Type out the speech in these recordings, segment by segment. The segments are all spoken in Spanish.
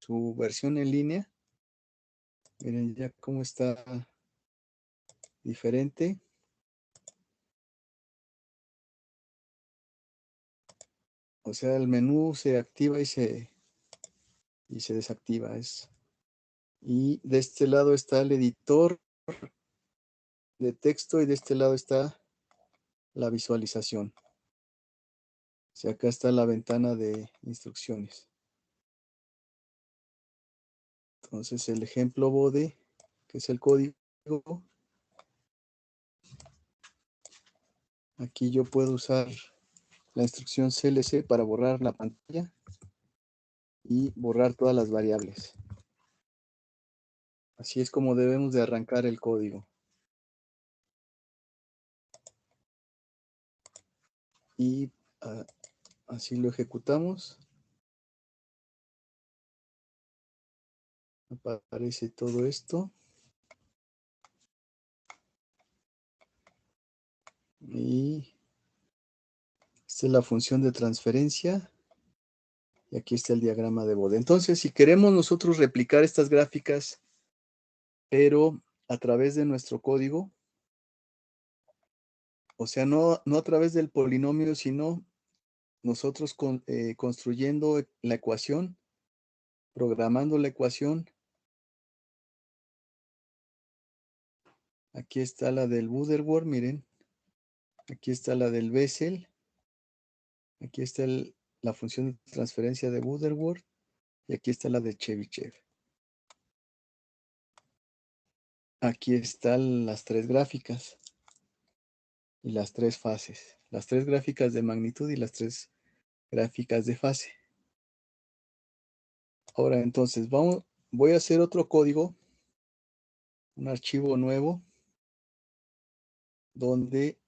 su versión en línea. Miren ya cómo está diferente. O sea, el menú se activa y se desactiva. Y de este lado está el editor de texto y de este lado está la visualización. O sea, acá está la ventana de instrucciones. Entonces el ejemplo bode, que es el código. Aquí yo puedo usar la instrucción CLC para borrar la pantalla y borrar todas las variables. Así es como debemos de arrancar el código. Y así lo ejecutamos. Aparece todo esto. Y esta es la función de transferencia. Y aquí está el diagrama de bode. Entonces, si queremos nosotros replicar estas gráficas, pero a través de nuestro código, o sea, no a través del polinomio, sino nosotros construyendo la ecuación, programando la ecuación. Aquí está la del Butterworth, miren. Aquí está la del Bessel. Aquí está la función de transferencia de Butterworth. Y aquí está la de Chebyshev. Aquí están las tres gráficas y las tres fases. Las tres gráficas de magnitud y las tres gráficas de fase. Ahora entonces voy a hacer otro código, un archivo nuevo, donde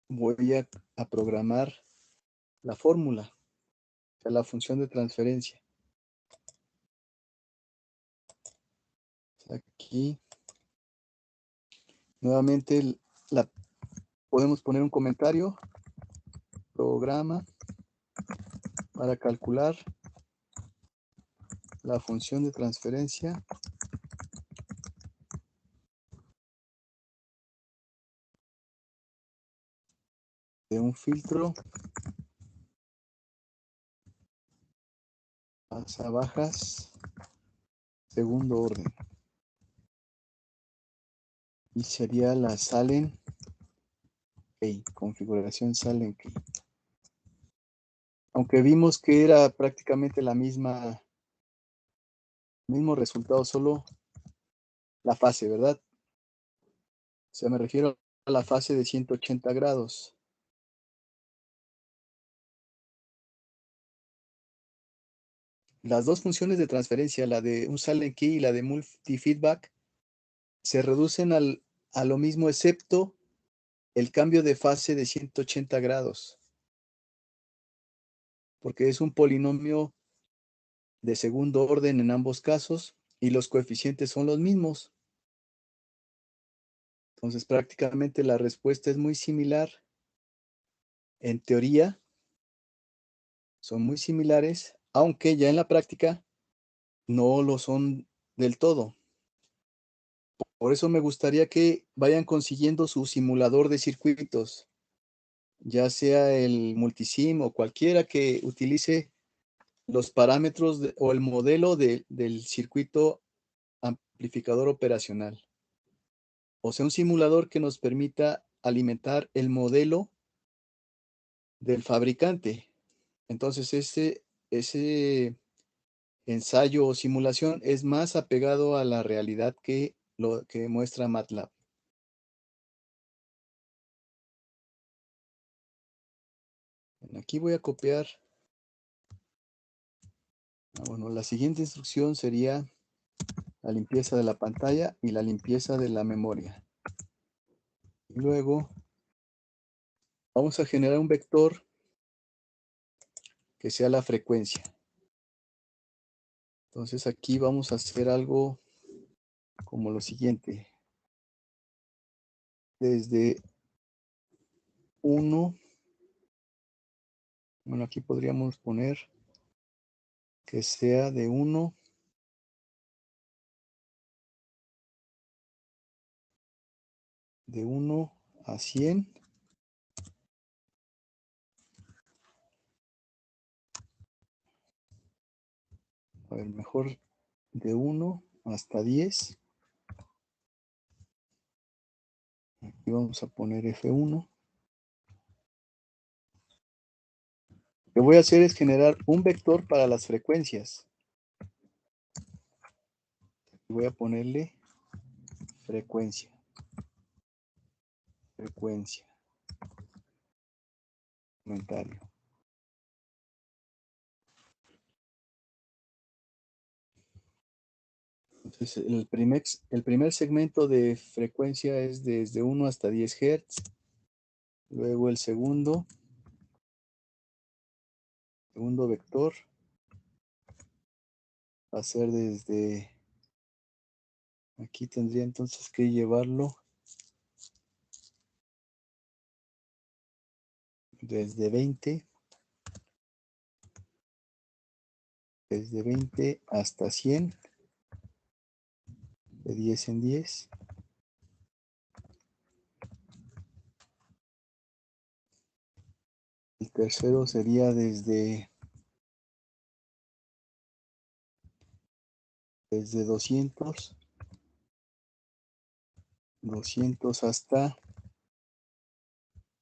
voy a programar la fórmula, o sea, la función de transferencia. Aquí nuevamente podemos poner un comentario, programa para calcular la función de transferencia de un filtro alza bajas segundo orden. Y sería la Sallen Key, configuración Sallen Key. Aunque vimos que era prácticamente la mismo resultado, solo la fase, ¿verdad? O sea, me refiero a la fase de 180 grados. Las dos funciones de transferencia, la de un Sallen Key y la de multifeedback, se reducen a lo mismo excepto el cambio de fase de 180 grados. Porque es un polinomio de segundo orden en ambos casos y los coeficientes son los mismos. Entonces prácticamente la respuesta es muy similar. En teoría son muy similares, aunque ya en la práctica no lo son del todo. Por eso me gustaría que vayan consiguiendo su simulador de circuitos, ya sea el multisim o cualquiera que utilice los parámetros o el modelo del circuito amplificador operacional. O sea, un simulador que nos permita alimentar el modelo del fabricante. Entonces, ese ensayo o simulación es más apegado a la realidad que lo que muestra MATLAB. Aquí voy a copiar. Bueno, la siguiente instrucción sería la limpieza de la pantalla y la limpieza de la memoria. Y luego vamos a generar un vector que sea la frecuencia. Entonces aquí vamos a hacer algo como lo siguiente. Desde 1, bueno, aquí podríamos poner que sea de 1 a 100. A ver, mejor de 1 hasta 10. Aquí vamos a poner F1. Lo que voy a hacer es generar un vector para las frecuencias. Voy a ponerle frecuencia. Comentario. Entonces, el primer segmento de frecuencia es desde 1 hasta 10 Hz. Luego el segundo vector va a ser desde, aquí tendría entonces que llevarlo desde 20 hasta 100, de 10 en 10. El tercero sería desde 200 hasta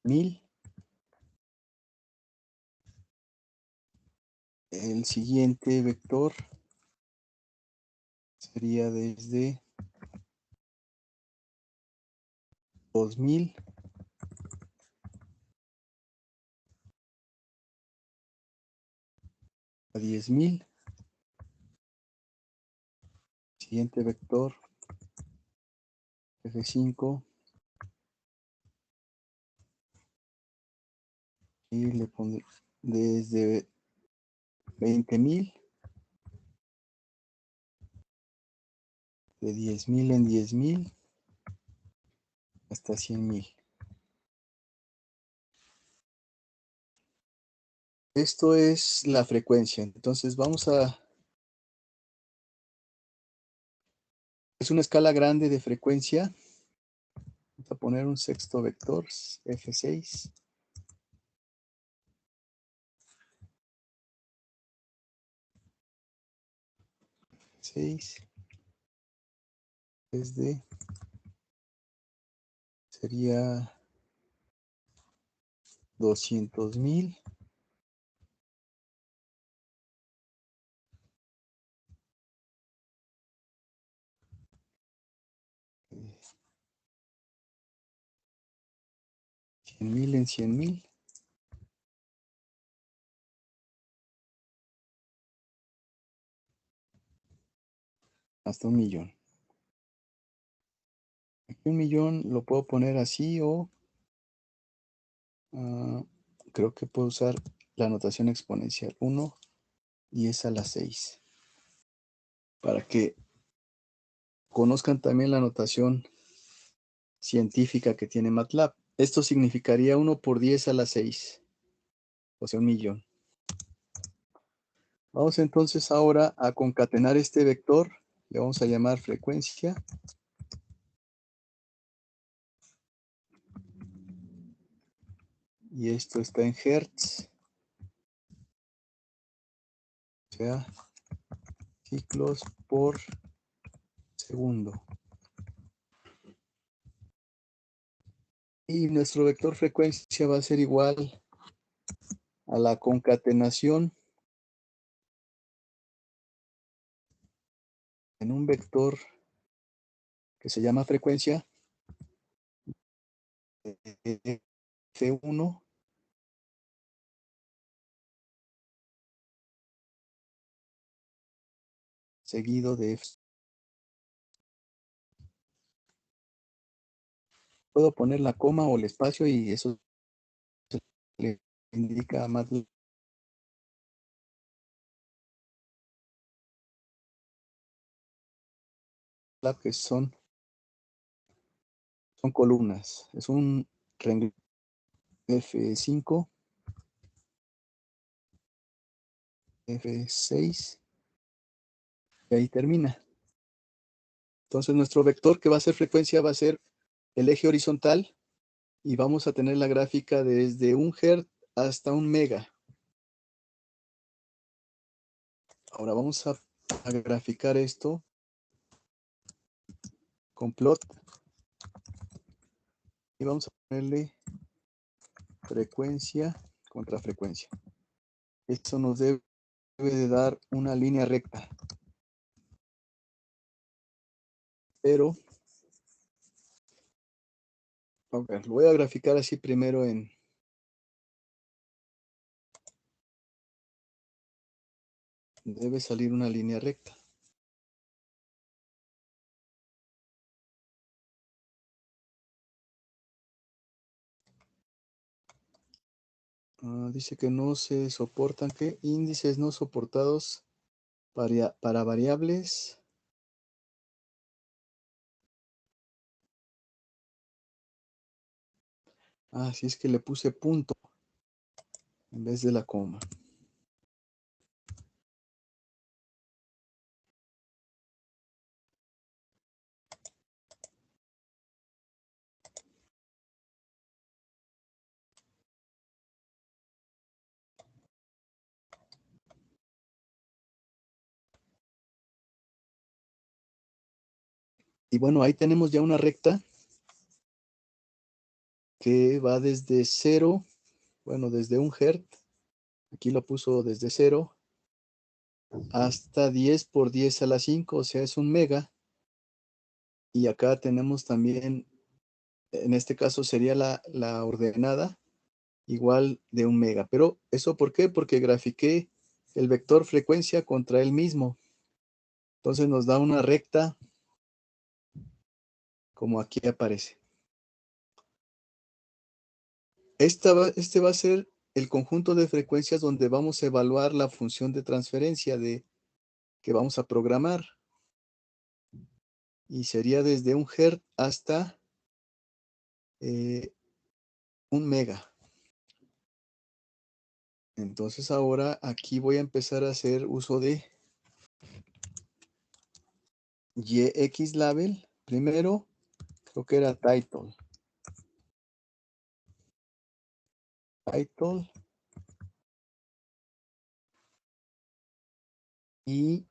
1000. El siguiente vector sería desde 2000 a 10.000. Siguiente vector F5 y le pondré desde 20.000, de 10.000 en 10.000 hasta 100.000. Esto es la frecuencia. Entonces es una escala grande de frecuencia. Vamos a poner un sexto vector, F6. Sería 200.000. Eh, 100.000 en 100.000. Hasta 1.000.000. Aquí 1.000.000 lo puedo poner así o creo que puedo usar la notación exponencial 1 y es a la 6. Para que conozcan también la notación científica que tiene MATLAB. Esto significaría 1 por 10 a la 6, o sea, 1.000.000. Vamos entonces ahora a concatenar este vector. Le vamos a llamar frecuencia. Y esto está en Hertz. O sea, ciclos por segundo. Y nuestro vector frecuencia va a ser igual a la concatenación en un vector que se llama frecuencia F1 seguido de F. Puedo poner la coma o el espacio y eso le indica a MATLAB que son columnas. Es un renglón F5, F6 y ahí termina. Entonces nuestro vector que va a ser frecuencia va a ser el eje horizontal y vamos a tener la gráfica desde 1 Hz hasta 1 mega. Ahora vamos a graficar esto con plot y vamos a ponerle frecuencia contra frecuencia. Esto nos debe de dar una línea recta. Pero, a ver, lo voy a graficar así primero en... Debe salir una línea recta. Dice que no se soportan, ¿qué? Índices no soportados para variables. Sí, es que le puse punto en vez de la coma. Y bueno, ahí tenemos ya una recta que va desde 0, bueno, desde 1 Hz, aquí lo puso desde 0, hasta 10 por 10 a la 5, o sea, es 1 mega. Y acá tenemos también, en este caso sería la ordenada, igual de 1 mega. Pero, ¿eso por qué? Porque grafiqué el vector frecuencia contra él mismo. Entonces nos da una recta como aquí aparece. Este va a ser el conjunto de frecuencias donde vamos a evaluar la función de transferencia que vamos a programar. Y sería desde 1 Hz hasta 1 mega. Entonces ahora aquí voy a empezar a hacer uso de YXLabel. Primero, creo que era title. Title. Y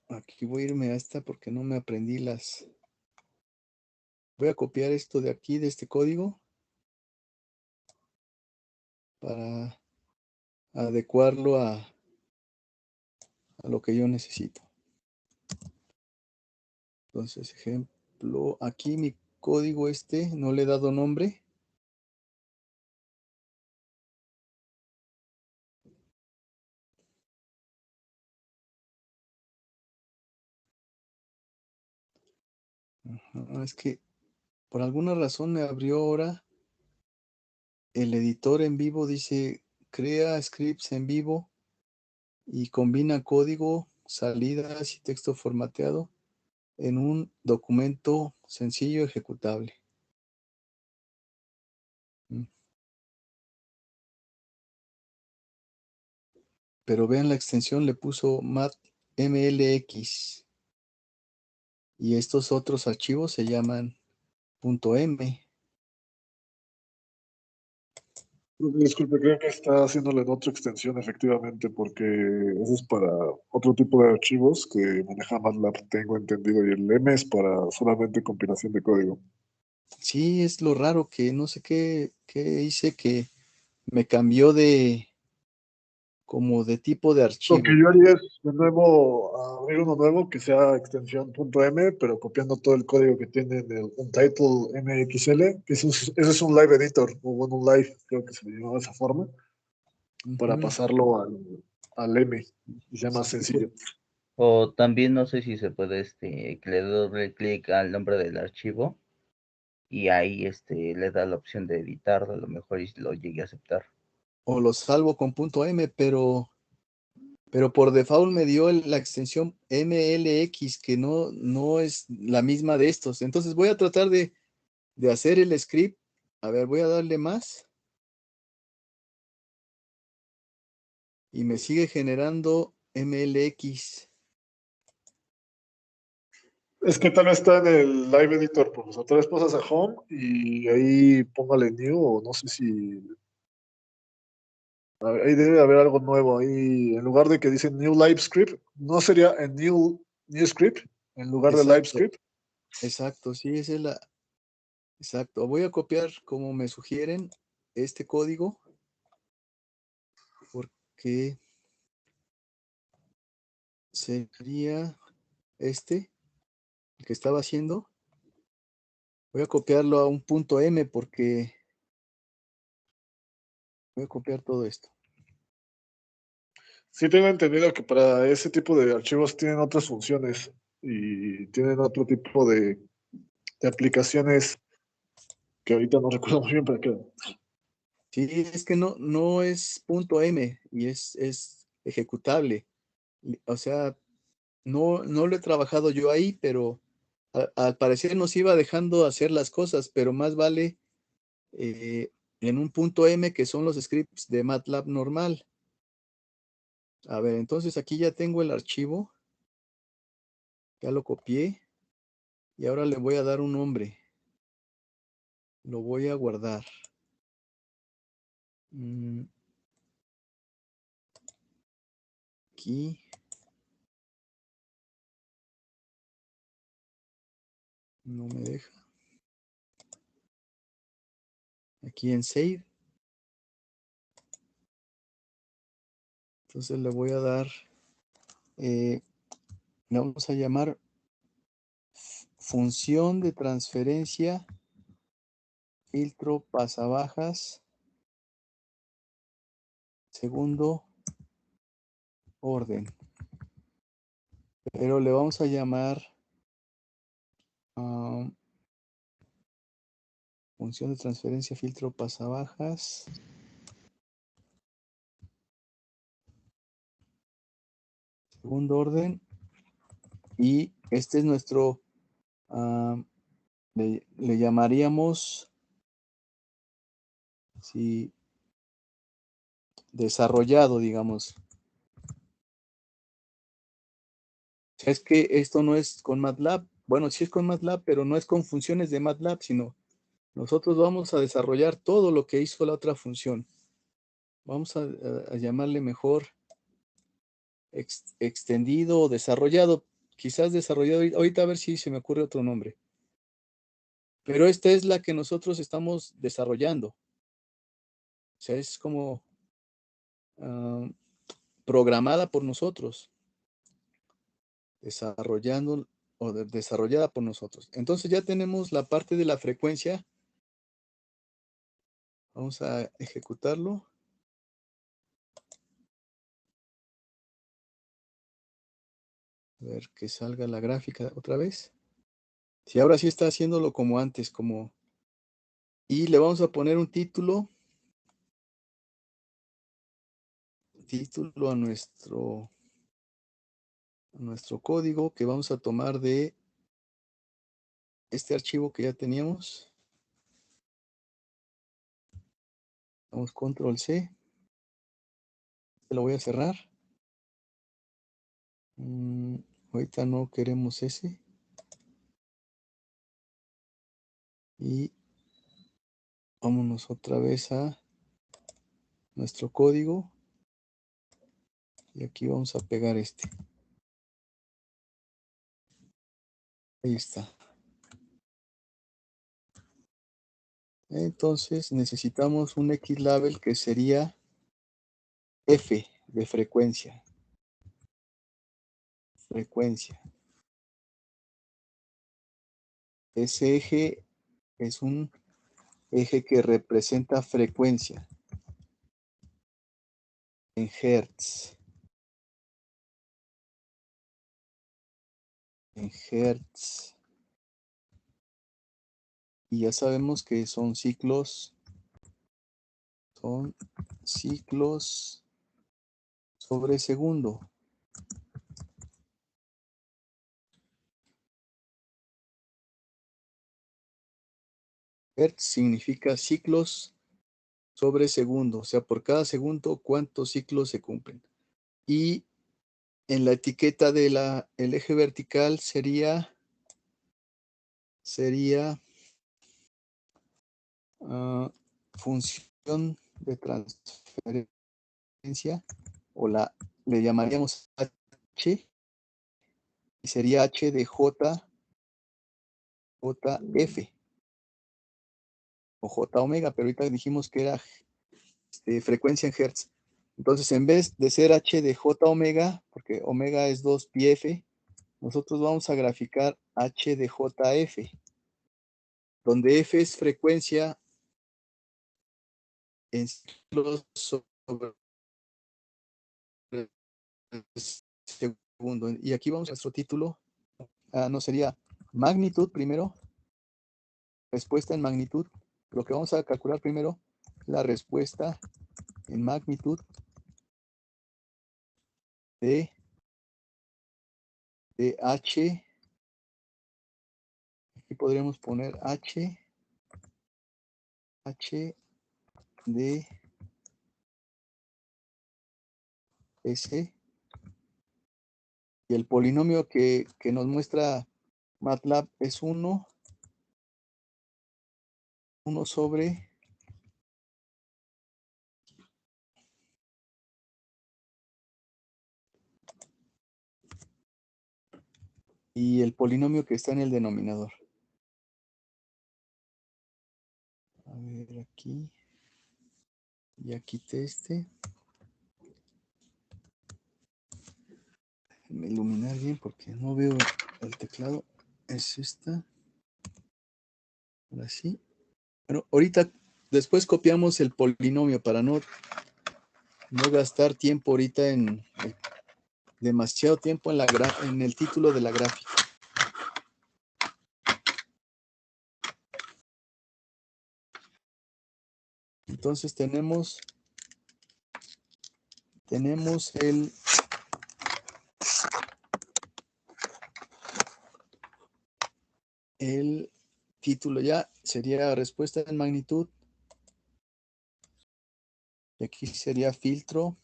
aquí voy a irme a esta porque no me aprendí las... Voy a copiar esto de aquí, de este código, para adecuarlo a lo que yo necesito. Entonces, ejemplo, aquí mi código no le he dado nombre. Es que por alguna razón me abrió ahora el editor en vivo, dice crea scripts en vivo y combina código, salidas y texto formateado en un documento sencillo ejecutable. Pero vean la extensión, le puso matmlx y estos otros archivos se llaman .m. Disculpe, creo que está haciéndole en otra extensión, efectivamente, porque eso es para otro tipo de archivos que maneja MATLAB, tengo entendido, y el M es para solamente compilación de código. Sí, es lo raro que no sé qué hice que me cambió como de tipo de Lo que archivo. yo haría es de nuevo abrir uno nuevo que sea extensión .m, pero copiando todo el código que tiene en el Untitled MXL, que eso es un live editor, o bueno, un live, creo que se le llama de esa forma, para pasarlo al M y sea más Sí, sencillo. O también no sé si se puede que le dé doble clic al nombre del archivo y ahí le da la opción de editar, a lo mejor y lo llegue a aceptar. o lo salvo con .m, pero por default me dio la extensión MLX, que no es la misma de estos. Entonces voy a tratar de hacer el script. A ver, voy a darle más. Y me sigue generando .mlx. Es que tal vez está en el Live Editor, pues, o tal vez pasas a Home y ahí póngale New, o no sé si... Ahí debe haber algo nuevo. Ahí, en lugar de que dice New Live Script, ¿no sería en New Script en lugar de Live Exacto, Script? exacto, sí, esa es la... Exacto, voy a copiar como me sugieren este código porque sería este, el que estaba haciendo. Voy a copiarlo a un punto M porque voy a copiar todo esto. Sí, tengo entendido que para ese tipo de archivos tienen otras funciones y tienen otro tipo de aplicaciones que ahorita no recuerdo muy bien para qué. Sí, es que no es punto M y es ejecutable. O sea, no lo he trabajado yo ahí, pero al parecer nos iba dejando hacer las cosas, pero más vale en un punto M que son los scripts de MATLAB normal. A ver, entonces aquí ya tengo el archivo, ya lo copié y ahora le voy a dar un nombre. Lo voy a guardar. Aquí. No me deja. Aquí en Save. Entonces le voy a dar, le vamos a llamar función de transferencia filtro pasabajas segundo orden. Pero le vamos a llamar función de transferencia filtro pasabajas segundo orden. Y este es nuestro, le llamaríamos sí, desarrollado, digamos. Es que esto no es con MATLAB. Bueno, sí es con MATLAB, pero no es con funciones de MATLAB, sino nosotros vamos a desarrollar todo lo que hizo la otra función. Vamos a llamarle mejor extendido o desarrollado. Quizás desarrollado. Ahorita a ver si se me ocurre otro nombre. Pero esta es la que nosotros estamos desarrollando. O sea, es como programada por nosotros. Desarrollando o desarrollada por nosotros. Entonces ya tenemos la parte de la frecuencia. Vamos a ejecutarlo. A ver que salga la gráfica otra vez. Si ahora sí está haciéndolo como antes, como... Y le vamos a poner un título. Título a nuestro código que vamos a tomar de este archivo que ya teníamos. Vamos control C. Lo voy a cerrar. Ahorita no queremos ese. Y vámonos otra vez a nuestro código. Y aquí vamos a pegar este. Ahí está. Entonces necesitamos un X-label que sería F de frecuencia. Frecuencia. Ese eje es un eje que representa frecuencia en hertz. En hertz. Y ya sabemos que son ciclos sobre segundo. Hertz significa ciclos sobre segundo, o sea, por cada segundo, cuántos ciclos se cumplen. Y en la etiqueta del eje vertical sería función de transferencia, o le llamaríamos H, y sería H de JF o J omega, pero ahorita dijimos que era frecuencia en hertz. Entonces, en vez de ser H de J omega, porque omega es 2 pi f, nosotros vamos a graficar H de JF, donde F es frecuencia en ciclos sobre segundo. Y aquí vamos a nuestro título. No sería magnitud primero, respuesta en magnitud. Lo que vamos a calcular primero, la respuesta en magnitud de H. Aquí podríamos poner H de S. Y el polinomio que nos muestra MATLAB es 1 sobre y el polinomio que está en el denominador. A ver, aquí. Ya quité este. Déjenme iluminar bien porque no veo el teclado. Es esta. Ahora sí. Bueno, ahorita después copiamos el polinomio para no gastar tiempo ahorita demasiado tiempo en el título de la gráfica. Entonces tenemos el título ya sería respuesta en magnitud. Y aquí sería filtro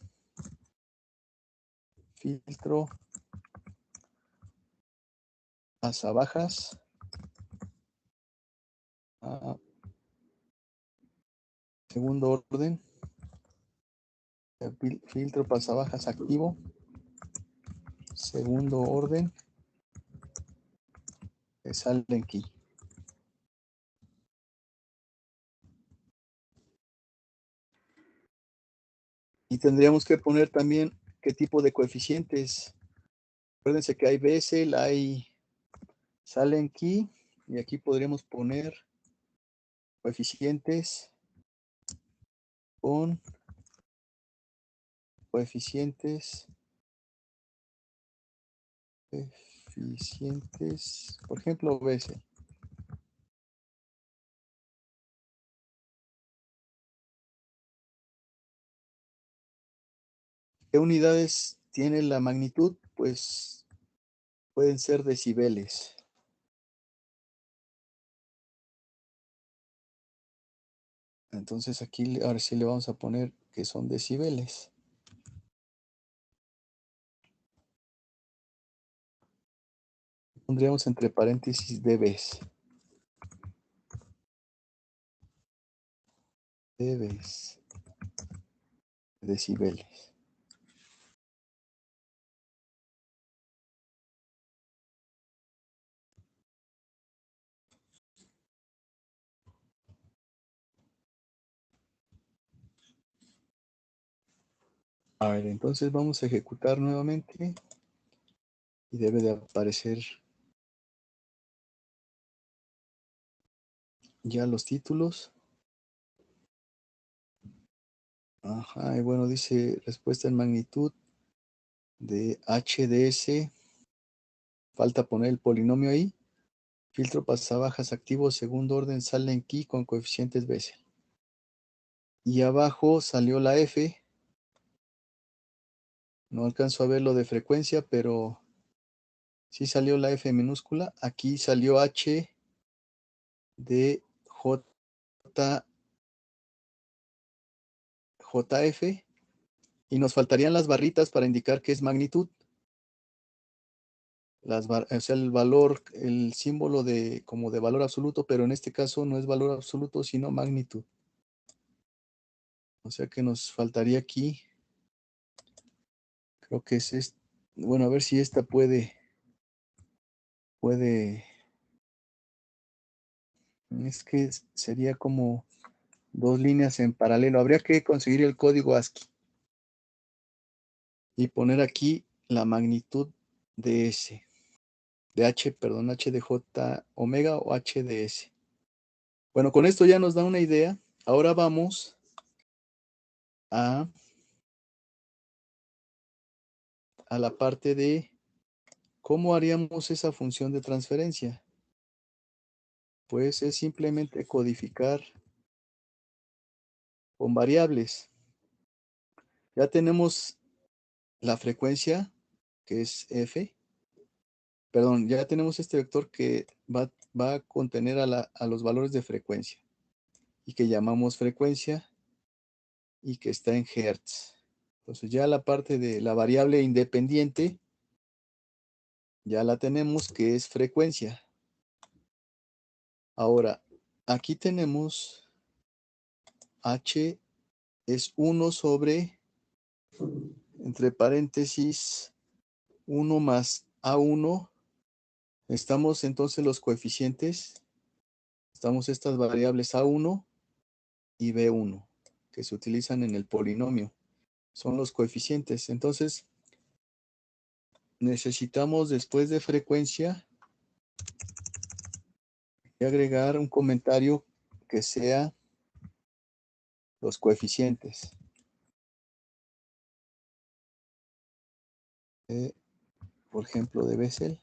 hacia bajas. Segundo orden. Filtro pasabajas activo. Segundo orden. Salen aquí. Y tendríamos que poner también qué tipo de coeficientes. Acuérdense que hay Bessel, hay Salenky, y aquí podríamos poner coeficientes con coeficientes, por ejemplo, Bessel. ¿Qué unidades tiene la magnitud? Pues pueden ser decibeles. Entonces aquí ahora sí le vamos a poner que son decibeles. Pondríamos entre paréntesis dBs. DBs. Decibeles. A ver, entonces vamos a ejecutar nuevamente y debe de aparecer ya los títulos. Ajá, y bueno, dice respuesta en magnitud de HDS. Falta poner el polinomio ahí. Filtro pasabajas activo, segundo orden, salen key con coeficientes Bessel. Y abajo salió la F. No alcanzo a ver lo de frecuencia, pero sí salió la F minúscula. Aquí salió H de JF. Y nos faltarían las barritas para indicar que es magnitud. o sea, el valor, el símbolo como de valor absoluto, pero en este caso no es valor absoluto, sino magnitud. O sea que nos faltaría aquí, creo que es bueno, a ver si esta puede, es que sería como dos líneas en paralelo. Habría que conseguir el código ASCII y poner aquí la magnitud de S, de H, perdón, H de J omega o H de S. Bueno, con esto ya nos da una idea. Ahora vamos a la parte de cómo haríamos esa función de transferencia. Pues es simplemente codificar con variables. Ya tenemos la frecuencia, que es F. Perdón, ya tenemos este vector que va a contener a los valores de frecuencia y que llamamos frecuencia y que está en Hertz. Entonces ya la parte de la variable independiente ya la tenemos, que es frecuencia. Ahora, aquí tenemos H es 1 sobre, entre paréntesis, 1 más A1. Estamos entonces los coeficientes, estamos estas variables A1 y B1 que se utilizan en el polinomio. Son los coeficientes. Entonces, necesitamos después de frecuencia agregar un comentario que sea los coeficientes. Por ejemplo, de Bessel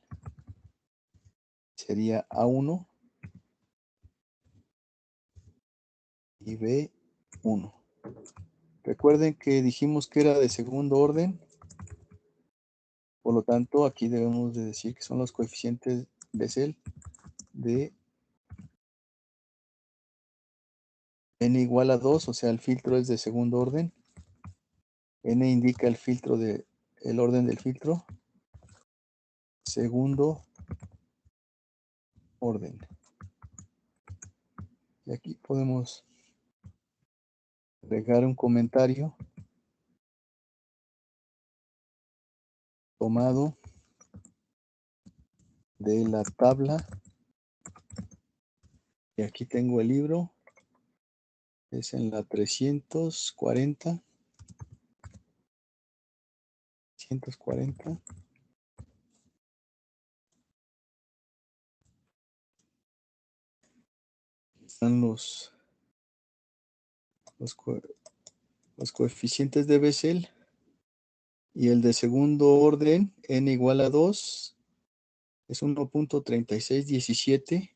sería A1 y B1. Recuerden que dijimos que era de segundo orden. Por lo tanto, aquí debemos de decir que son los coeficientes Bessel de n igual a 2, o sea, el filtro es de segundo orden. N indica el filtro el orden del filtro. Segundo orden. Y aquí podemos agregar un comentario tomado de la tabla. Y aquí tengo el libro. Es en la 340. 140. Están los coeficientes de Bessel. Y el de segundo orden, n igual a 2, es 1.3617.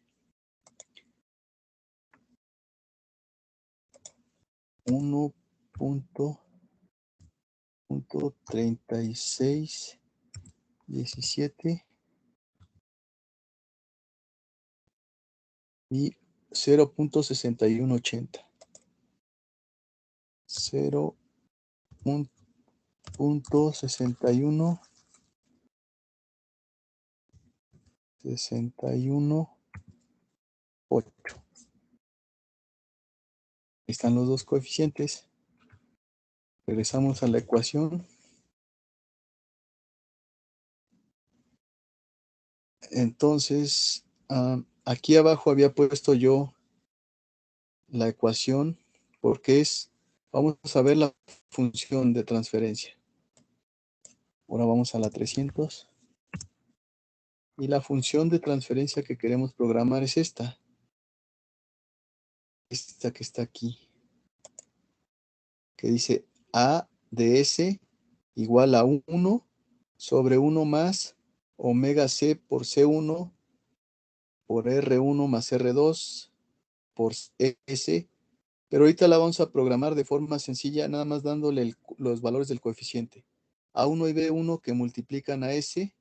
1.3617 y 0.6180. 0.61 61.8. Están los dos coeficientes. Regresamos a la ecuación. Entonces, aquí abajo había puesto yo la ecuación porque vamos a ver la función de transferencia. Ahora vamos a la 300. Y la función de transferencia que queremos programar es esta. Esta que está aquí. Que dice A de S igual a 1 sobre 1 más omega C por C1 por R1 más R2 por S. Pero ahorita la vamos a programar de forma sencilla, nada más dándole los valores del coeficiente. A1 y B1 que multiplican a S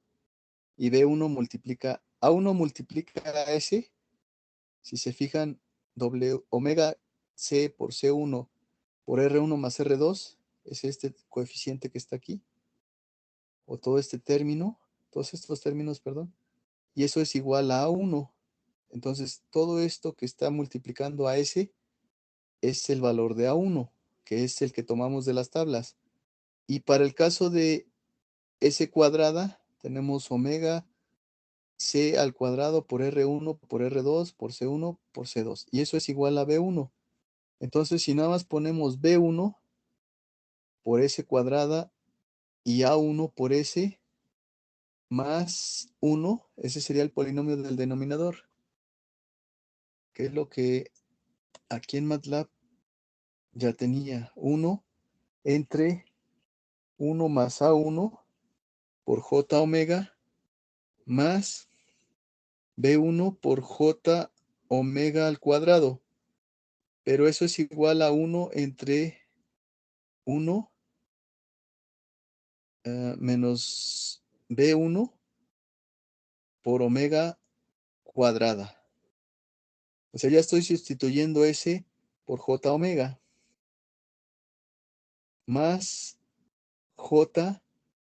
y B1 multiplica, A1 multiplica a S. Si se fijan, omega C por C1 por R1 más R2 es este coeficiente que está aquí, o todo este término, todos estos términos, perdón, y eso es igual a A1. Entonces, todo esto que está multiplicando a S es el valor de A1, que es el que tomamos de las tablas. Y para el caso de S cuadrada, tenemos omega C al cuadrado por R1 por R2 por C1 por C2. Y eso es igual a B1. Entonces, si nada más ponemos B1 por S cuadrada y A1 por S más 1, ese sería el polinomio del denominador, que es lo que aquí en MATLAB ya tenía 1 entre 1 más A1 por J omega más B1 por J omega al cuadrado. Pero eso es igual a 1 entre 1 menos B1 por omega cuadrada. O sea, ya estoy sustituyendo S por J omega más J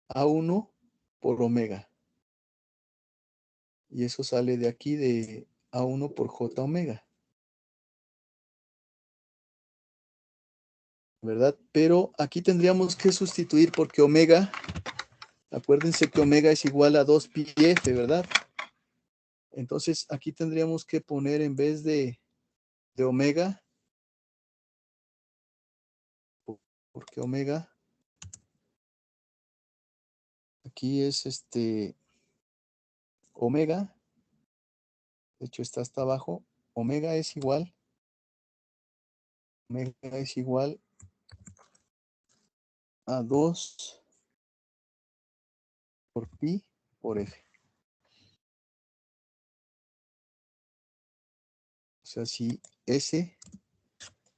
A1 por omega. Y eso sale de aquí de A1 por J omega. ¿Verdad? Pero aquí tendríamos que sustituir porque omega, acuérdense que omega es igual a 2pi f, ¿verdad? Entonces aquí tendríamos que poner en vez de omega, porque omega, aquí es omega, de hecho está hasta abajo, omega es igual a 2 por pi por f. O sea, si S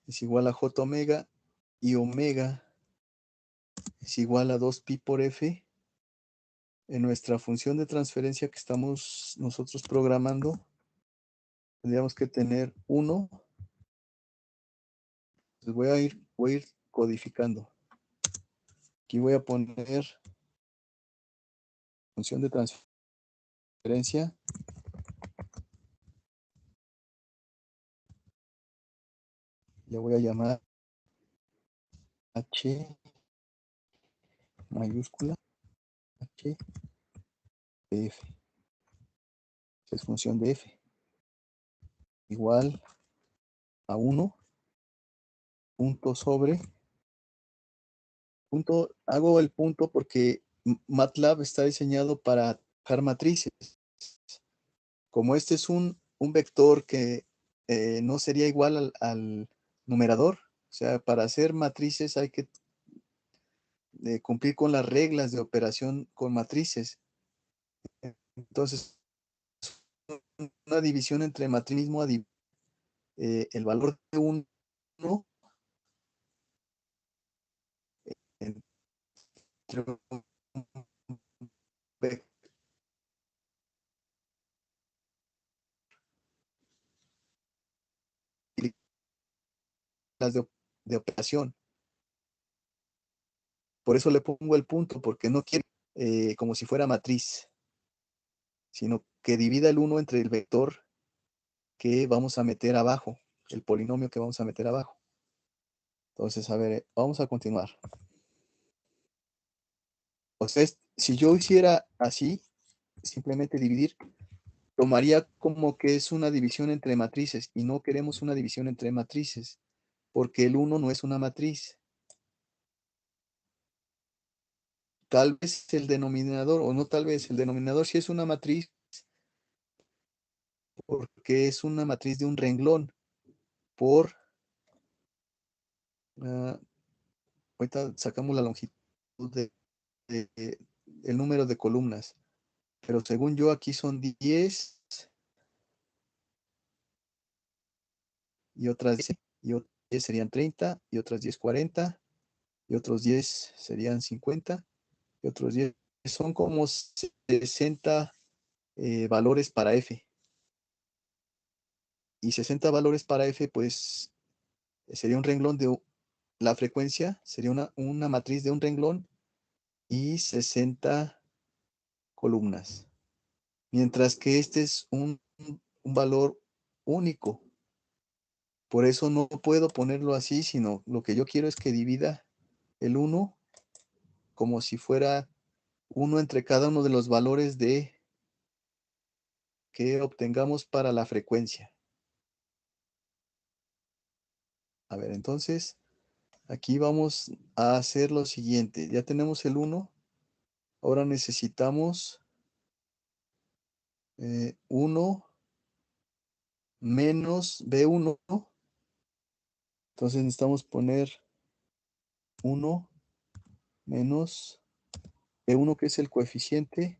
es igual a J omega y omega es igual a 2pi por f, en nuestra función de transferencia que estamos nosotros programando, tendríamos que tener 1. Entonces voy a ir codificando. Aquí voy a poner función de transferencia. Le voy a llamar H mayúscula H de F. Es función de F. Igual a 1 punto sobre punto. Hago el punto porque MATLAB está diseñado para trabajar matrices. Como este es un vector que no sería igual al numerador, o sea, para hacer matrices hay que cumplir con las reglas de operación con matrices. Entonces, una división entre matriz mismo el valor de 1 entre un vector de operación. Por eso le pongo el punto, porque no quiero como si fuera matriz, sino que divida el 1 entre el vector que vamos a meter abajo, el polinomio que vamos a meter abajo. Entonces, a ver, vamos a continuar. O sea, si yo hiciera así, simplemente dividir, tomaría como que es una división entre matrices y no queremos una división entre matrices, porque el 1 no es una matriz. Tal vez el denominador, o no tal vez, el denominador sí es una matriz, porque es una matriz de un renglón por, ahorita sacamos la longitud el número de columnas, pero según yo aquí son 10 y otras 10, y otras 10 serían 30, y otras 10 40, y otros 10 serían 50, y otros 10 son como 60 valores para F. Y 60 valores para F, pues sería un renglón de la frecuencia, sería una matriz de un renglón y 60 columnas. Mientras que este es un valor único. Por eso no puedo ponerlo así, sino lo que yo quiero es que divida el 1 como si fuera 1 entre cada uno de los valores que obtengamos para la frecuencia. A ver, entonces, aquí vamos a hacer lo siguiente. Ya tenemos el 1. Ahora necesitamos 1 menos B1. Entonces necesitamos poner 1 menos B1, que es el coeficiente.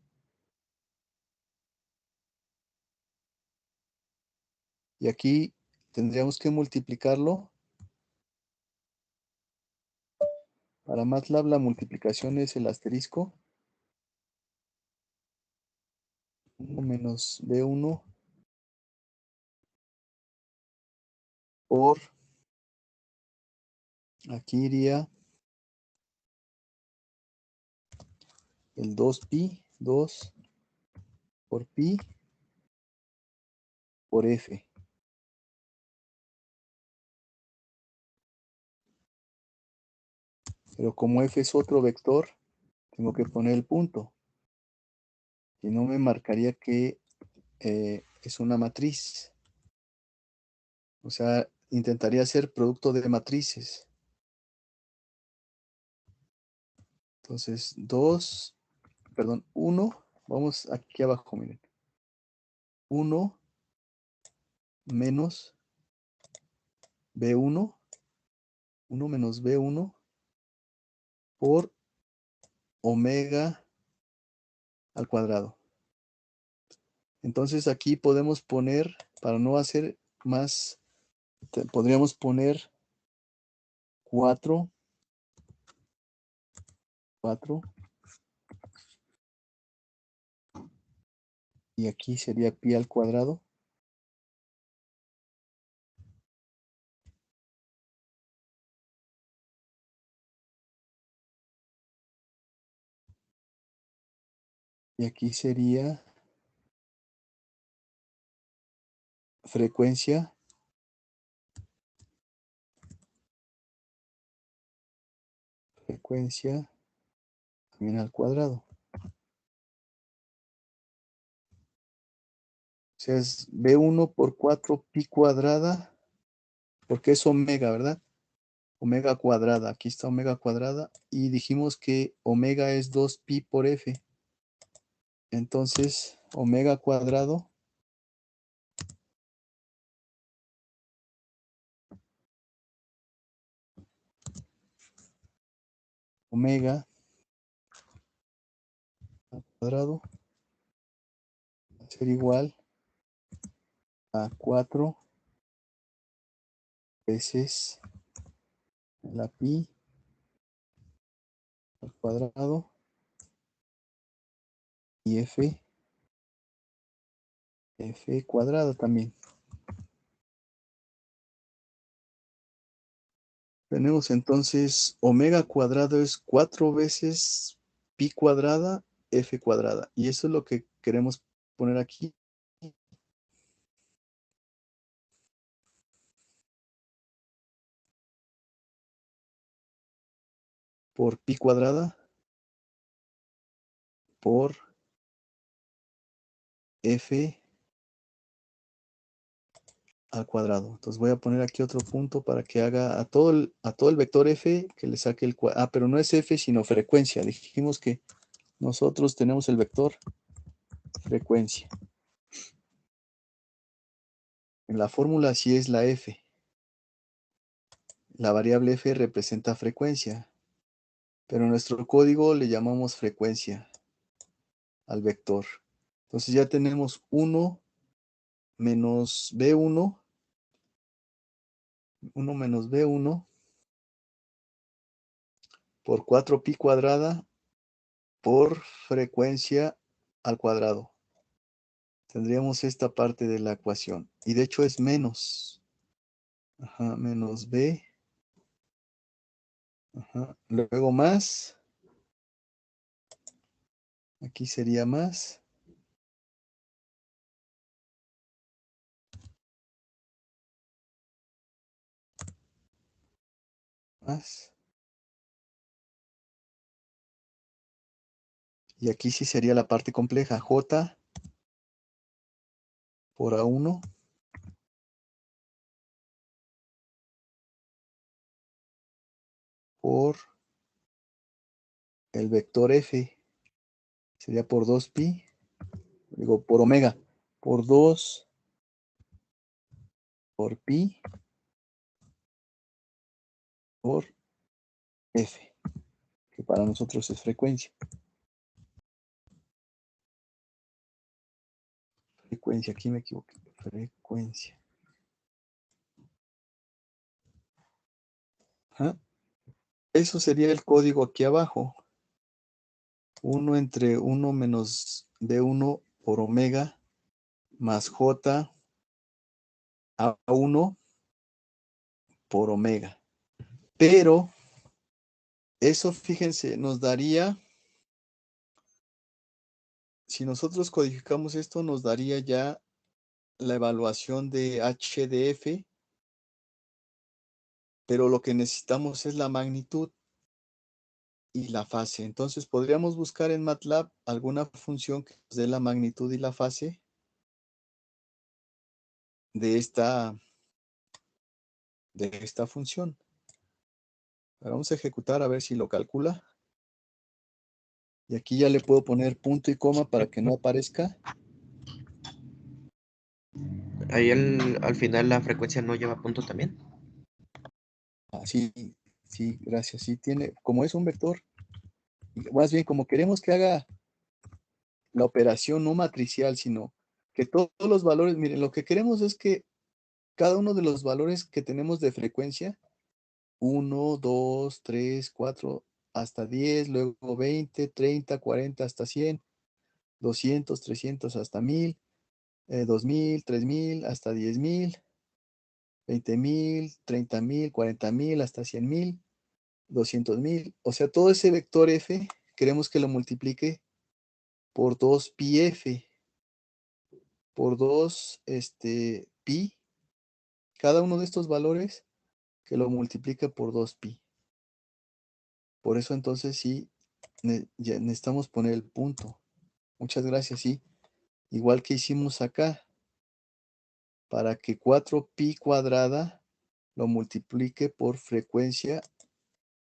Y aquí tendríamos que multiplicarlo. Para MATLAB la multiplicación es el asterisco. 1 menos B1 por, aquí iría el 2pi, 2 por pi por f. Pero como f es otro vector, tengo que poner el punto. Si no, me marcaría que es una matriz. O sea, intentaría hacer producto de matrices. Entonces, 1, vamos aquí abajo, miren. 1 menos B1, 1 menos B1 por omega al cuadrado. Entonces aquí podemos poner, para no hacer más, podríamos poner 4, y aquí sería pi al cuadrado. Y aquí sería frecuencia también al cuadrado. O sea, es B1 por 4 pi cuadrada, porque es omega, ¿verdad? Omega cuadrada. Aquí está omega cuadrada. Y dijimos que omega es 2 pi por f. Entonces, omega cuadrado omega al cuadrado va a ser igual a 4 veces la pi al cuadrado y f cuadrada también. Tenemos entonces omega cuadrado es 4 veces pi cuadrada, f cuadrada. Y eso es lo que queremos poner aquí. Por pi cuadrada por f al cuadrado. Entonces voy a poner aquí otro punto para que haga a todo el vector f que le saque el cuadrado. Ah, pero no es f, sino frecuencia. Dijimos que nosotros tenemos el vector frecuencia. En la fórmula sí es la f. La variable f representa frecuencia, pero en nuestro código le llamamos frecuencia al vector. Entonces ya tenemos 1 menos b1, 1 menos b1 por 4 pi cuadrada por frecuencia al cuadrado. Tendríamos esta parte de la ecuación. Y de hecho es menos. Ajá, menos b. Ajá. Luego más Aquí sería más. Más. Y aquí sí sería la parte compleja. J por A1 por el vector F. Sería por 2pi. Digo, por omega. Por 2 por pi por F. Que para nosotros es frecuencia. Frecuencia, aquí me equivoqué. Frecuencia. Ajá. Eso sería el código aquí abajo. 1 entre 1 menos B1 por omega más J A1 por omega. Pero eso, fíjense, nos daría, si nosotros codificamos esto, nos daría ya la evaluación de H de F, pero lo que necesitamos es la magnitud y la fase. Entonces, podríamos buscar en MATLAB alguna función que nos dé la magnitud y la fase de esta función. Ahora vamos a ejecutar a ver si lo calcula. Y aquí ya le puedo poner punto y coma para que no aparezca. Ahí al final la frecuencia no lleva punto también. Ah, sí, sí, gracias. Sí tiene, como es un vector, más bien como queremos que haga la operación no matricial, sino que todos los valores, miren, lo que queremos es que cada uno de los valores que tenemos de frecuencia, 1, 2, 3, 4, hasta 10, luego 20, 30, 40, hasta 100, 200, 300, hasta 1000, 2000, 3000, hasta 10,000, 20,000, 30,000, 40,000, hasta 100,000, 200,000. O sea, todo ese vector f queremos que lo multiplique por 2πf, por 2 pi. Cada uno de estos valores que lo multiplique por 2pi. Por eso entonces sí, ya necesitamos poner el punto. Muchas gracias, sí. Igual que hicimos acá, para que 4pi cuadrada lo multiplique por frecuencia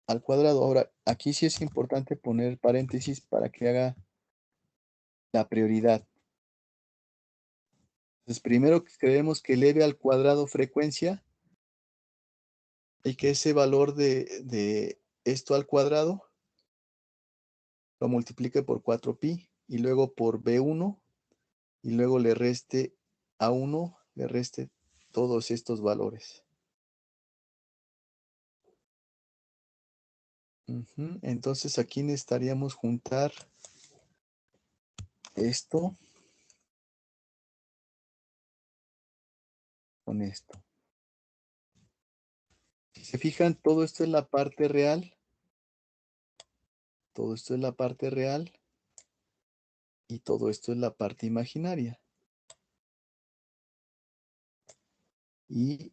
al cuadrado. Ahora, aquí sí es importante poner paréntesis para que haga la prioridad. Entonces, primero que queremos que eleve al cuadrado frecuencia y que ese valor de esto al cuadrado lo multiplique por 4pi y luego por B1 y luego le reste A1, le reste todos estos valores. Entonces aquí necesitaríamos juntar esto con esto. Si se fijan, todo esto es la parte real. Todo esto es la parte real. Y todo esto es la parte imaginaria. Y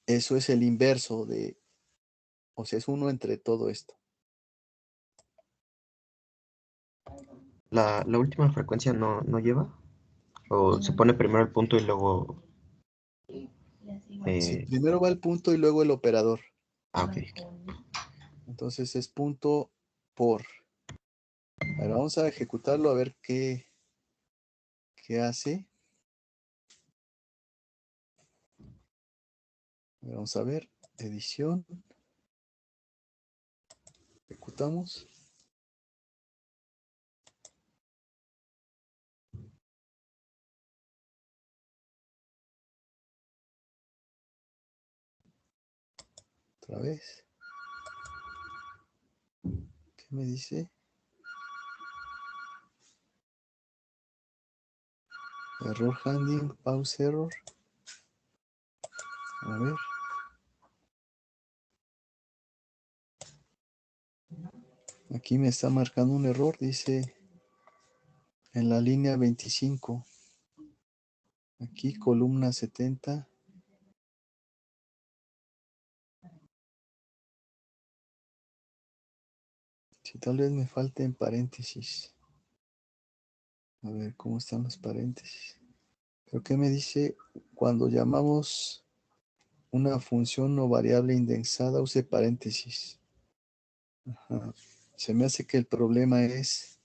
eso es el inverso de, o sea, es 1 entre todo esto. La última frecuencia no lleva. O se pone primero el punto y luego. Sí, primero va el punto y luego el operador. Ok. Entonces es punto por. Ahora vamos a ejecutarlo a ver qué hace. Vamos a ver, edición. Ejecutamos. Otra vez. ¿Qué me dice? Error handling, pause error. A ver. Aquí me está marcando un error. Dice en la línea 25. Aquí columna 70. Si tal vez me falte en paréntesis. A ver cómo están los paréntesis. Pero ¿qué me dice? Cuando llamamos una función o variable indexada, use paréntesis. Ajá. Se me hace que el problema es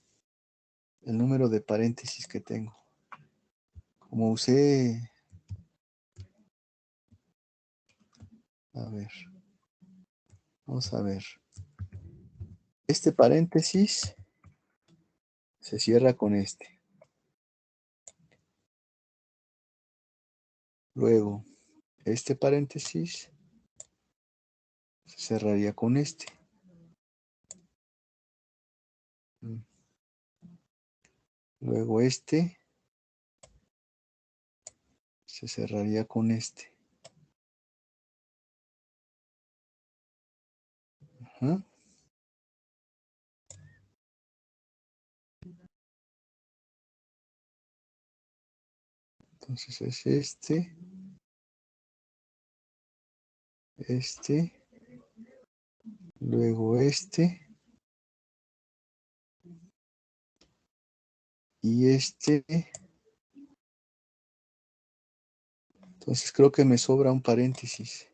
el número de paréntesis que tengo. Como usé... A ver. Vamos a ver. Este paréntesis se cierra con este. Luego, este paréntesis se cerraría con este. Luego este se cerraría con este. Ajá. Entonces es este, luego este y este. Entonces creo que me sobra un paréntesis.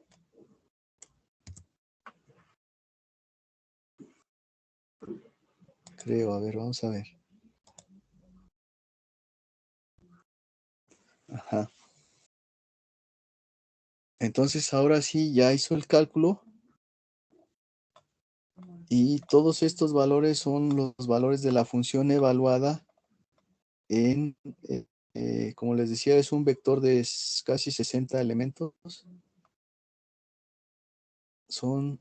Creo, a ver, vamos a ver. Ajá. Entonces ahora sí ya hizo el cálculo y todos estos valores son los valores de la función evaluada en, como les decía, es un vector de casi 60 elementos. Son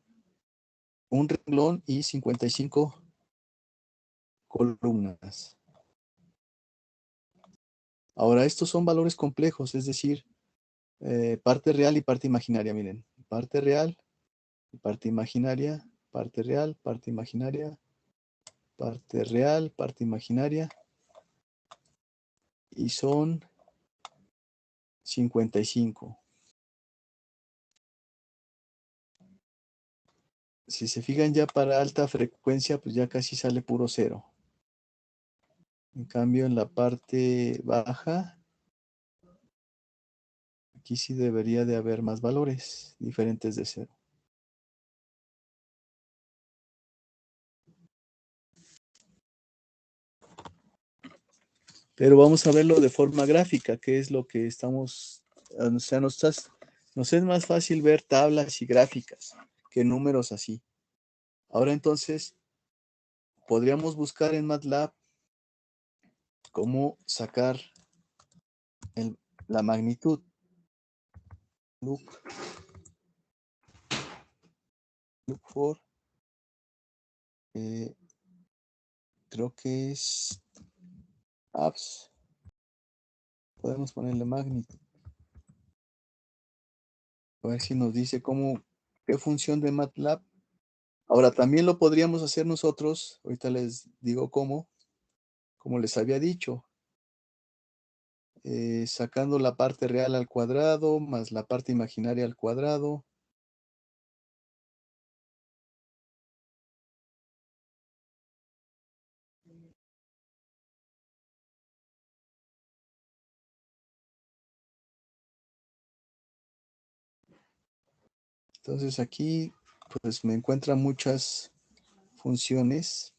un renglón y 55 columnas. Ahora, estos son valores complejos, es decir, parte real y parte imaginaria. Miren, parte real y parte imaginaria, parte real, parte imaginaria, parte real, parte imaginaria. Y son 55. Si se fijan ya para alta frecuencia, pues ya casi sale puro cero. En cambio, en la parte baja, aquí sí debería de haber más valores diferentes de cero. Pero vamos a verlo de forma gráfica, que es lo que estamos, o sea, nos es más fácil ver tablas y gráficas que números así. Ahora entonces, podríamos buscar en MATLAB cómo sacar la magnitud. Look for, creo que es apps. Podemos ponerle magnitud. A ver si nos dice qué función de MATLAB. Ahora también lo podríamos hacer nosotros. Ahorita les digo cómo. Como les había dicho. Sacando la parte real al cuadrado más la parte imaginaria al cuadrado. Entonces aquí pues me encuentran muchas funciones.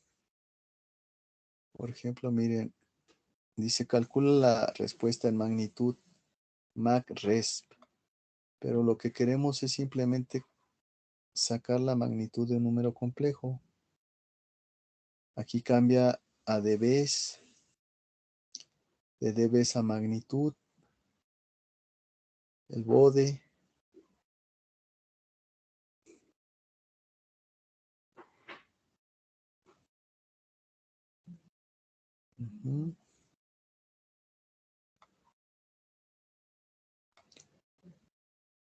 Por ejemplo, miren, dice calcula la respuesta en magnitud MACRESP. Pero lo que queremos es simplemente sacar la magnitud de un número complejo. Aquí cambia a dBs, de dBs a magnitud, el bode.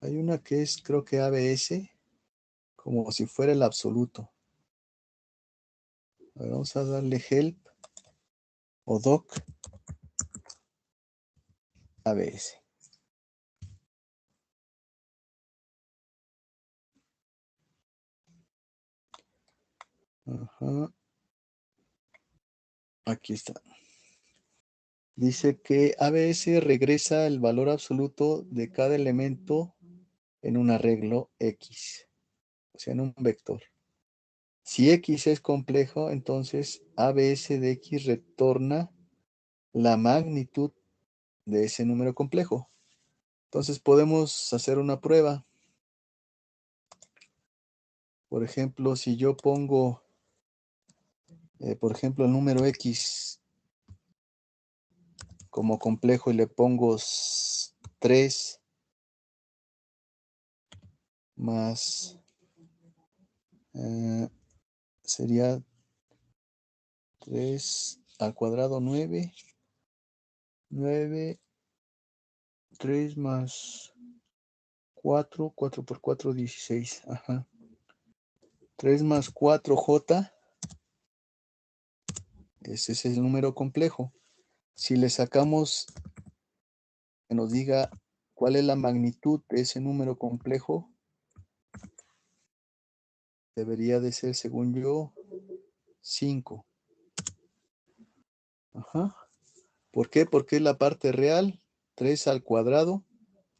Hay una que es, creo que ABS, como si fuera el absoluto. A ver, vamos a darle help. o doc ABS. Ajá. Aquí está. Dice que ABS regresa el valor absoluto de cada elemento en un arreglo X, o sea, en un vector. Si X es complejo, entonces ABS de X retorna la magnitud de ese número complejo. Entonces podemos hacer una prueba. Por ejemplo, si yo pongo, por ejemplo, el número X como complejo y le pongo 3 más, sería 3 al cuadrado 9, 3 más 4 por 4, 16. Ajá. 3 más 4J, ese es el número complejo. Si le sacamos, que nos diga cuál es la magnitud de ese número complejo, debería de ser, según yo, 5. Ajá. ¿Por qué? Porque la parte real, 3 al cuadrado,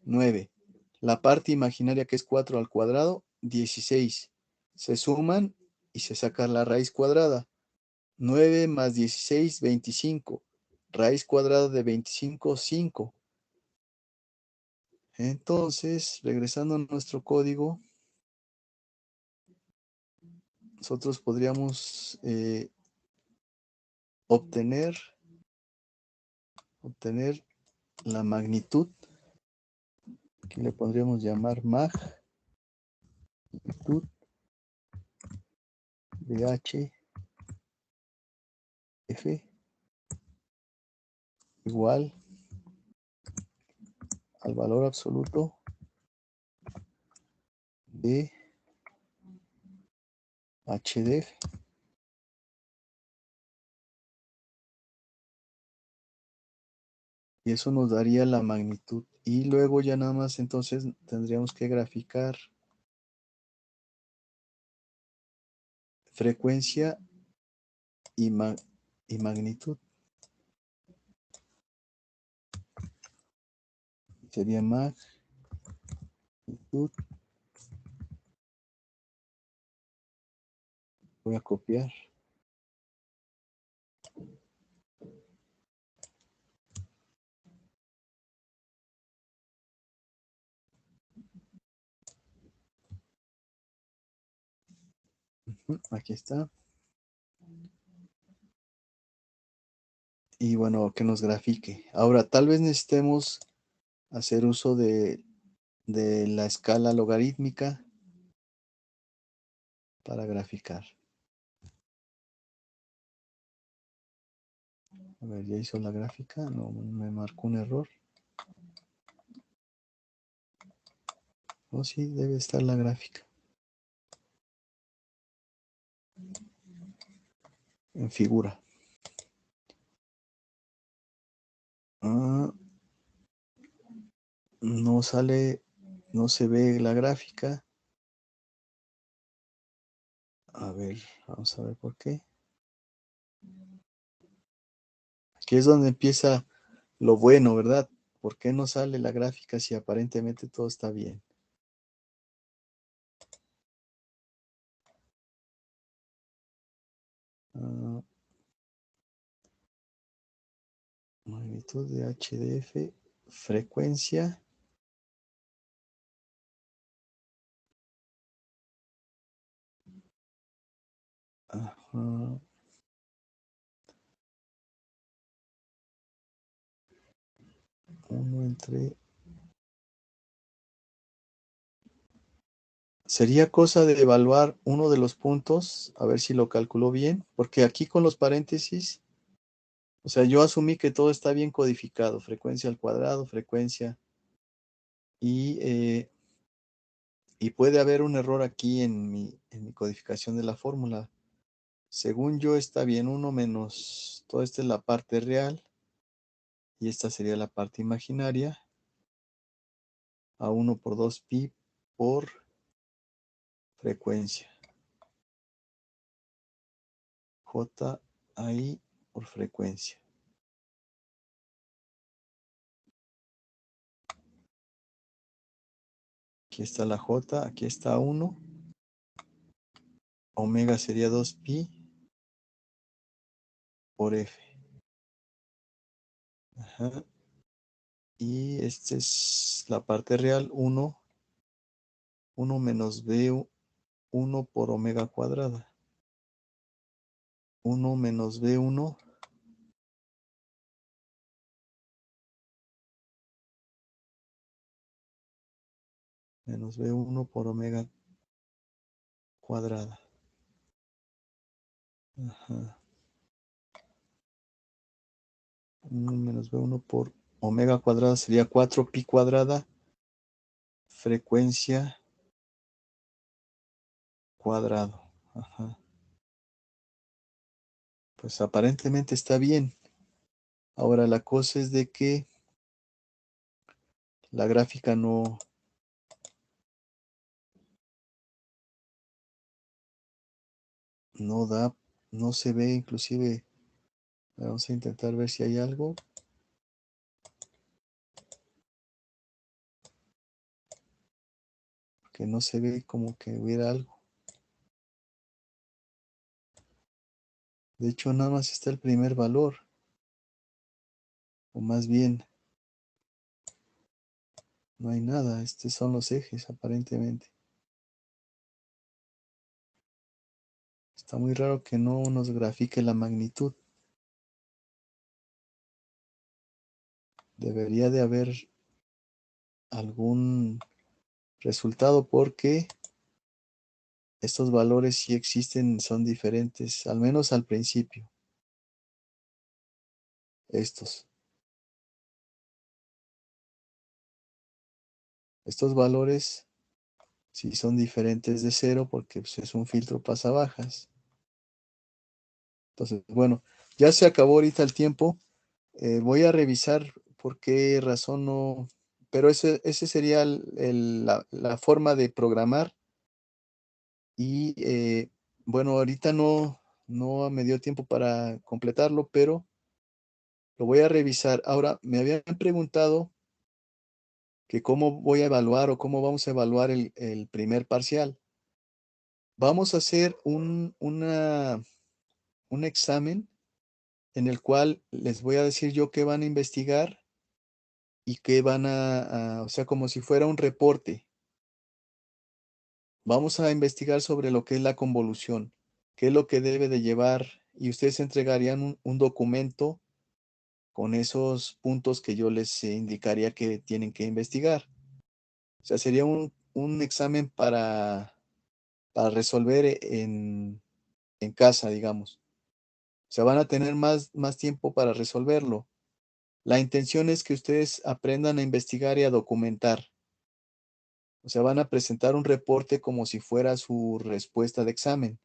9. La parte imaginaria, que es 4 al cuadrado, 16. Se suman y se saca la raíz cuadrada. 9 más 16, 25. Raíz cuadrada de 25, 5. Entonces, regresando a nuestro código, nosotros podríamos obtener la magnitud. Aquí le podríamos llamar magnitud de HF igual al valor absoluto de HDF. Y eso nos daría la magnitud. Y luego ya nada más entonces tendríamos que graficar frecuencia y magnitud. Sería magnitud. Voy a copiar. Aquí está. Y bueno, que nos grafique. Ahora, tal vez necesitemos hacer uso de la escala logarítmica para graficar. A ver, ya hizo la gráfica. No, me marcó un error. Oh, sí, debe estar la gráfica. En figura. No sale, no se ve la gráfica. A ver, vamos a ver por qué. Aquí es donde empieza lo bueno, ¿verdad? ¿Por qué no sale la gráfica si aparentemente todo está bien? Magnitud de HDF, frecuencia. Ajá. Uno entre... Sería cosa de evaluar uno de los puntos, a ver si lo calculó bien, porque aquí con los paréntesis, o sea, yo asumí que todo está bien codificado, frecuencia al cuadrado, frecuencia, y puede haber un error aquí en mi codificación de la fórmula. Según yo está bien, 1 menos Toda esta es la parte real y esta sería la parte imaginaria. A 1 por 2pi por frecuencia. J ahí por frecuencia. Aquí está la J, aquí está 1. Omega sería 2pi por F. Ajá. Y esta es la parte real, 1 menos B1 por omega cuadrada. 1 menos B1 menos B1 por omega cuadrada. Ajá. 1 menos B1 por omega cuadrada sería 4pi cuadrada. Frecuencia cuadrado. Ajá. Pues aparentemente está bien. Ahora la cosa es de que la gráfica no da, no se ve inclusive. Vamos a intentar ver si hay algo. Que no se ve como que hubiera algo. De hecho, nada más está el primer valor. O más bien, no hay nada. Estos son los ejes, aparentemente. Está muy raro que no nos grafique la magnitud. Debería de haber algún resultado porque estos valores sí existen, son diferentes, al menos al principio. Estos valores sí son diferentes de 0 porque pues, es un filtro pasabajas. Entonces, bueno, ya se acabó ahorita el tiempo. Voy a revisar por qué razón no, pero ese sería la forma de programar. Y bueno, ahorita no me dio tiempo para completarlo, pero lo voy a revisar. Ahora, me habían preguntado que cómo voy a evaluar o cómo vamos a evaluar el primer parcial. Vamos a hacer un examen en el cual les voy a decir yo qué van a investigar y qué van o sea, como si fuera un reporte. Vamos a investigar sobre lo que es la convolución, qué es lo que debe de llevar, y ustedes entregarían un documento con esos puntos que yo les indicaría que tienen que investigar. O sea, sería un examen para resolver en casa, digamos. O sea, van a tener más tiempo para resolverlo. La intención es que ustedes aprendan a investigar y a documentar. O sea, van a presentar un reporte como si fuera su respuesta de examen.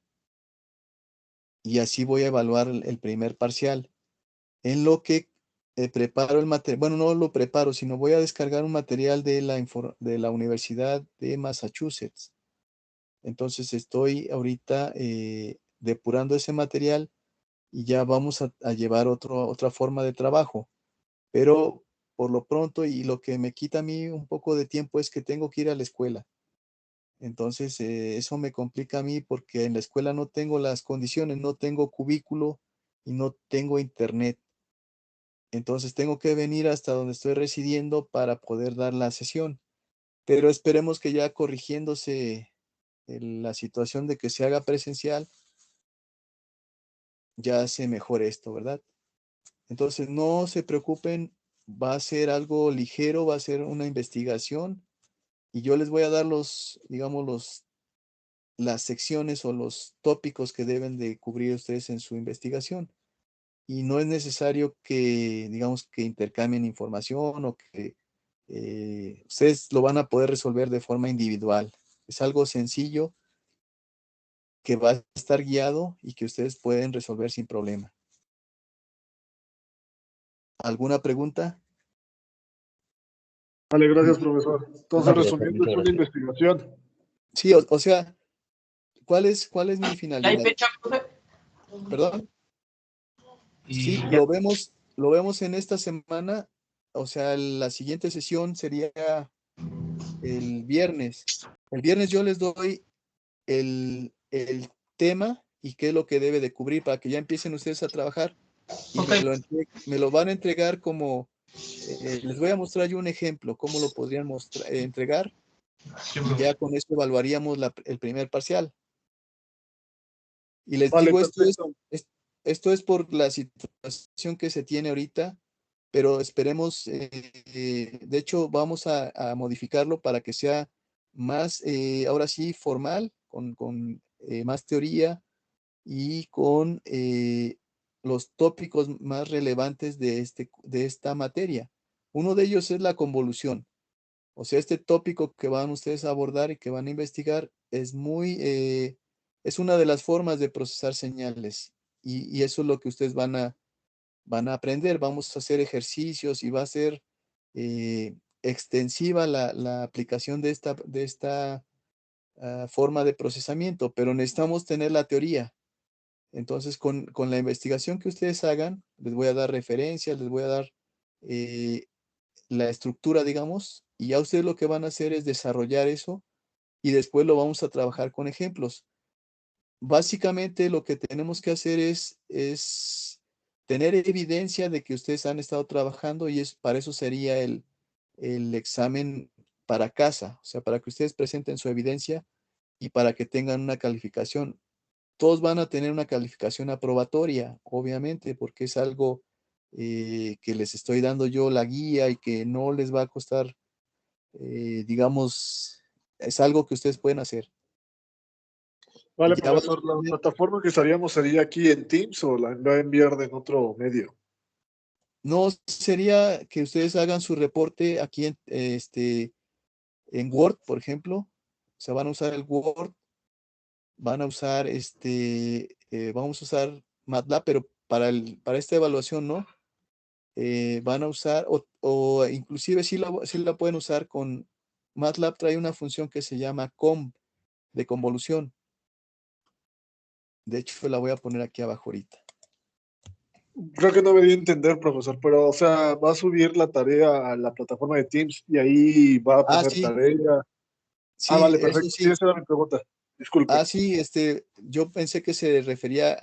Y así voy a evaluar el primer parcial. En lo que preparo el material, bueno, no lo preparo, sino voy a descargar un material de la Universidad de Massachusetts. Entonces estoy ahorita depurando ese material y ya vamos a llevar otra forma de trabajo. Pero por lo pronto, y lo que me quita a mí un poco de tiempo es que tengo que ir a la escuela. Entonces, eso me complica a mí porque en la escuela no tengo las condiciones, no tengo cubículo y no tengo internet. Entonces, tengo que venir hasta donde estoy residiendo para poder dar la sesión. Pero esperemos que ya corrigiéndose la situación de que se haga presencial, ya se mejore esto, ¿verdad? Entonces, no se preocupen, va a ser algo ligero, va a ser una investigación y yo les voy a dar digamos, las secciones o los tópicos que deben de cubrir ustedes en su investigación. Y no es necesario que, digamos, que intercambien información o que ustedes lo van a poder resolver de forma individual. Es algo sencillo que va a estar guiado y que ustedes pueden resolver sin problema. ¿Alguna pregunta? Vale, gracias, profesor. Entonces, No, profesor, resumiendo, es muchas una gracias. investigación. Sí, o sea, ¿cuál es mi ¿Ya hay finalidad? fecha, profe? ¿Perdón? Sí, Y ya. lo vemos en esta semana, o sea, la siguiente sesión sería el viernes. El viernes yo les doy el tema y qué es lo que debe de cubrir para que ya empiecen ustedes a trabajar y Ok. me lo van a entregar como, les voy a mostrar yo un ejemplo, cómo lo podrían entregar Sí, y profe. ya con esto evaluaríamos el primer parcial. Y les Vale, digo, perfecto. esto es por la situación que se tiene ahorita, pero esperemos, de hecho, vamos a modificarlo para que sea más, ahora sí, formal, con más teoría y con los tópicos más relevantes de esta materia. Uno de ellos es la convolución. O sea, este tópico que van ustedes a abordar y que van a investigar es una de las formas de procesar señales y eso es lo que ustedes van a aprender. Vamos a hacer ejercicios y va a ser extensiva la aplicación de esta forma de procesamiento, pero necesitamos tener la teoría. Entonces, con la investigación que ustedes hagan, les voy a dar referencias, les voy a dar eh, la estructura, digamos, y ya ustedes lo que van a hacer es desarrollar eso y después lo vamos a trabajar con ejemplos. Básicamente lo que tenemos que hacer es tener evidencia de que ustedes han estado trabajando y para eso sería el examen para casa, o sea, para que ustedes presenten su evidencia y para que tengan una calificación. Todos van a tener una calificación aprobatoria, obviamente, porque es algo que les estoy dando yo la guía y que no les va a costar, digamos, es algo que ustedes pueden hacer. Vale, Y ya van a profesor, la tener- plataforma que estaríamos sería aquí en Teams o la va a enviar en otro medio. no sería que ustedes hagan su reporte aquí en Word, por ejemplo. O sea, van a usar el Word, van a usar vamos a usar MATLAB, pero para esta evaluación no. Van a usar, o inclusive sí la pueden usar con MATLAB, trae una función que se llama COM, de convolución. De hecho, la voy a poner aquí abajo ahorita. Creo que no me di a entender, profesor, pero, o sea, va a subir la tarea a la plataforma de Teams y ahí va a poner Sí, tarea. Ah, sí, vale, eso perfecto. Sí, sí. esa era mi pregunta. Disculpe. Sí, yo pensé que se refería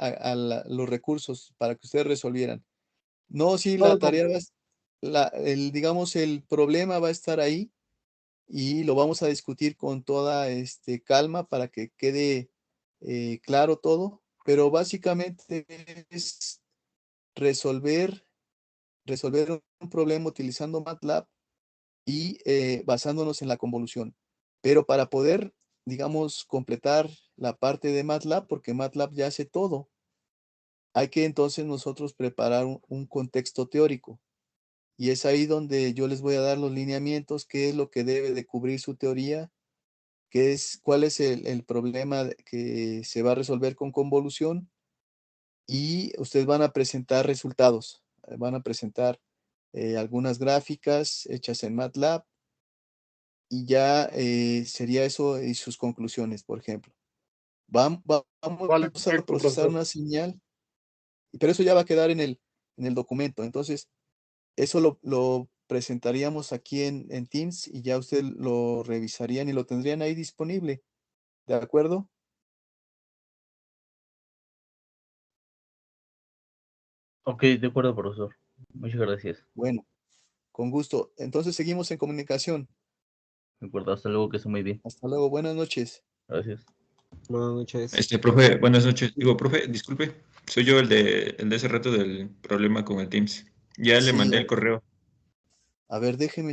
los recursos para que ustedes resolvieran. No, sí, No, la no, tarea digamos, el problema va a estar ahí y lo vamos a discutir con toda calma para que quede claro todo, pero básicamente es resolver, resolver un problema utilizando MATLAB y basándonos en la convolución. Pero para poder, digamos, completar la parte de MATLAB, porque MATLAB ya hace todo, hay que entonces nosotros preparar un contexto teórico. Y es ahí donde yo les voy a dar los lineamientos, qué es lo que debe de cubrir su teoría, cuál es el problema que se va a resolver con convolución y ustedes van a presentar resultados, van a presentar algunas gráficas hechas en MATLAB y ya sería eso y sus conclusiones, por ejemplo. Vamos vale, a perfecto, procesar profesor. una señal, pero eso ya va a quedar en el documento. Entonces, eso lo presentaríamos aquí en Teams y ya ustedes lo revisarían y lo tendrían ahí disponible. ¿De acuerdo? Ok, de acuerdo, profesor. Muchas gracias. Bueno, con gusto. Entonces seguimos en comunicación. De acuerdo, hasta luego, que esté muy bien. Hasta luego. Buenas noches. Gracias. Buenas noches. Profe, buenas noches. Digo, profe, disculpe, soy yo el de ese rato del problema con el Teams. Ya le Sí, mandé el correo. a ver, déjeme